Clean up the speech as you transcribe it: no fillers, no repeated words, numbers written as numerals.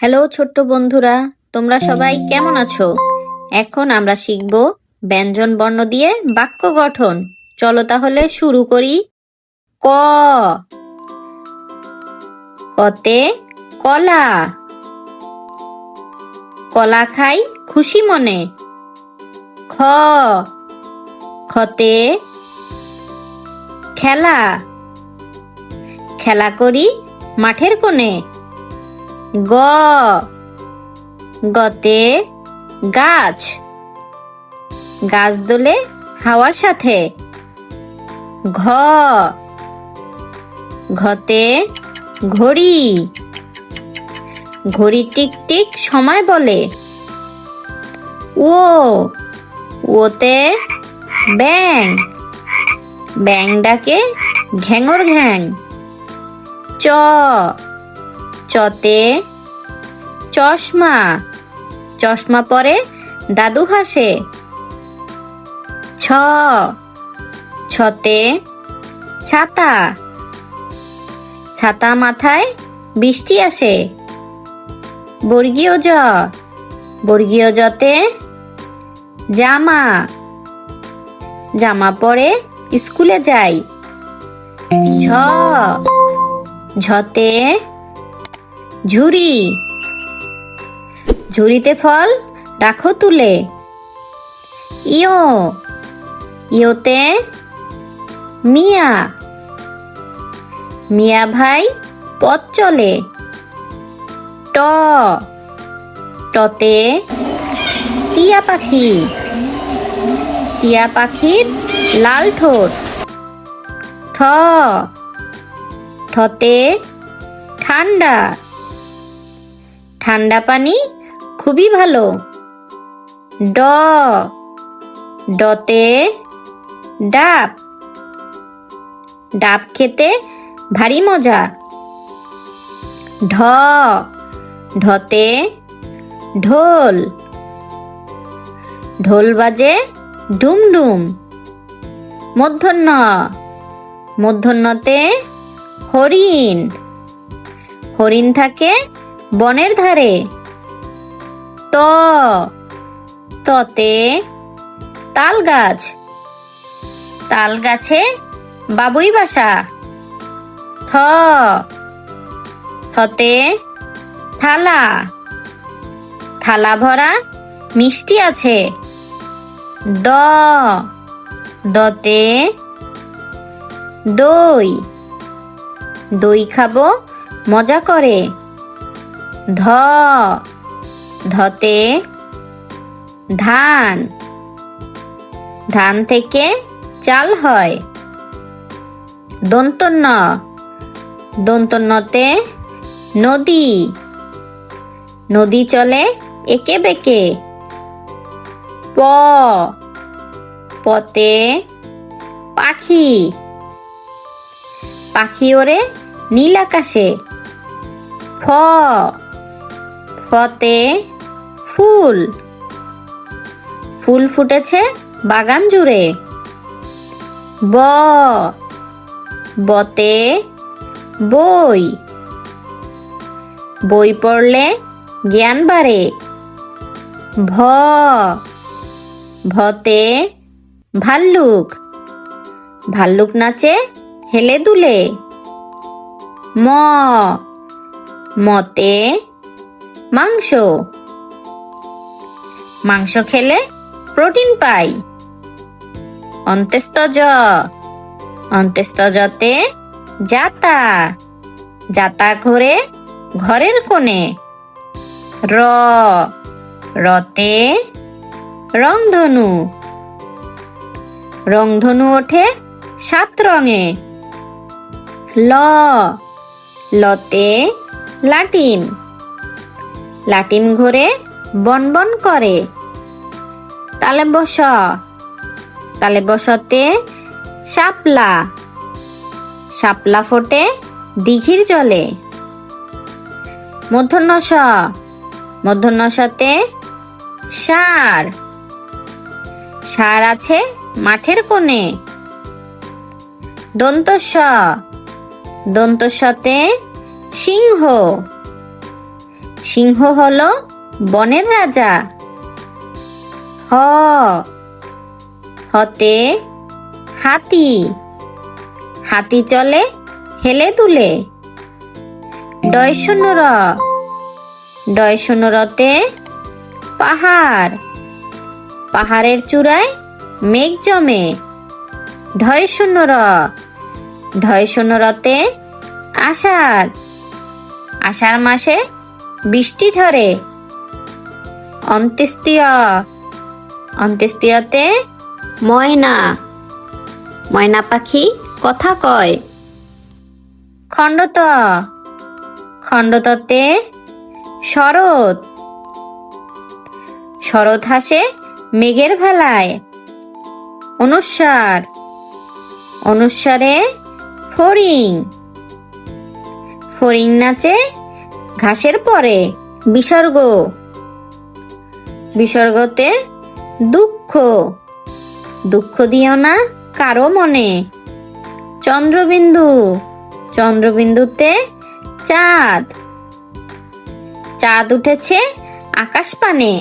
Hello ছোট্ট বন্ধুরা, তোমরা সবাই কেমন আছো? এখন আমরা শিখব ব্যঞ্জন বর্ণ দিয়ে বাক্য গঠন। চলো তাহলে শুরু করি। ক, কতে কলা। কলা খাই খুশি মনে। খ, খতে খেলা। খেলা করি মাঠের কোণে। গ, গতে গাছ। গাছ দোলে হাওয়ার সাথে। ঘ, ঘতে ঘড়ি। ঘড়ি টিক টিক সময় বলে। ও, ওতে ব্যাঙ। ব্যাঙ ডাকে ঘ্যাঙর ঘ্যাং। চ, চতে চশমা। চশমা পরে দাদু হাসে। ছ, ছতে ছাতা। ছাতা মাথায় বৃষ্টি আসে। বর্গীয় জ, বর্গীয় জতে জামা। জামা পরে স্কুলে যাই। ঝ, ঝতে ঝুড়ি। ঝুড়িতে ফল রাখো তুলে। ইয়, ইয়তে মিয়া। মিয়া ভাই পথ চলে। ট, টতে টিয়া পাখি। টিয়া পাখির লাল ঠোঁট। ঠ, ঠতে ঠান্ডা। ঠান্ডা পানি খুবই ভালো। ড, ডতে ডাব। ডাব খেতে ভারী মজা। ঢ, ঢতে ঢোল। ঢোল বাজে ডুম ডুম। মূর্ধন্য, মূর্ধন্যতে হরিণ। হরিণ থাকে বনের ধারে। ত, ততে তাল গাছ। তাল গাছে বাবুই বাসা। থ, থতে থালা। থালা ভরা মিষ্টি আছে। দ, দতে দই। দই খাবো মজা করে। ধ, ধতে ধান। ধান থেকে চাল হয়। দন্তন্য, দন্তন্যতে নদী। নদী চলে একে বেঁকে। প, পতে পাখি। পাখি ওড়ে নীল আকাশে। ফ, ফতে ফুল। ফুল ফুটেছে বাগান জুড়ে। ব, বতে বই। বই পড়লে জ্ঞান বাড়ে। ভ, ভতে ভাল্লুক। ভাল্লুক নাচে হেলে দুলে। ম, মতে মাংস। মাংস খেলে প্রোটিন পাই। অন্ত্যেষ্ঠ জ, অন্ত্যেষ্ঠ জতে জাতা। জাতা ঘোরে ঘরের কোণে। র, রতে রংধনু। রংধনু ওঠে 7 রঙে। ল, লতে লাটিম। লাটিম ঘোরে বনবন করে। তালে বস, তালে বসতে শাপলা। শাপলা ফোটে দিঘির জলে। মূর্ধন্য ষ, মূর্ধন্য শতে ষাঁড়। ষাঁড় আছে মাঠের কোণে। দন্ত স, দন্ত সতে সিংহ। সিংহ হলো বনের রাজা। হ, হতে হাতি, হাতি চলে হেলে দুলে। ডয় শূন্য র, ডয় শূন্য রতে পাহাড়, পাহাড়ের চূড়ায় মেঘ জমে। ঢয় শূন্য র, ঢয় শূন্য রতে আষাঢ়, আষাঢ় মাসে বৃষ্টি ঝরে। অন্ত্যেষ্টিয়, অন্ত্যেষ্টিয়তে ময়না, ময়না পাখি কথা কয়। খণ্ডত, খণ্ডততে শরৎ, শরৎ হাসে মেঘের ভেলায়। অনুস্বার, অনুস্বারে ফড়িং, ফড়িং নাচে ঘাসের পরে। বিসর্গ, বিসর্গতে দুঃখ, দুঃখ দিও না কারো মনে। চন্দ্রবিন্দু, চন্দ্রবিন্দুতে চাঁদ, চাঁদ উঠেছে আকাশ পানে।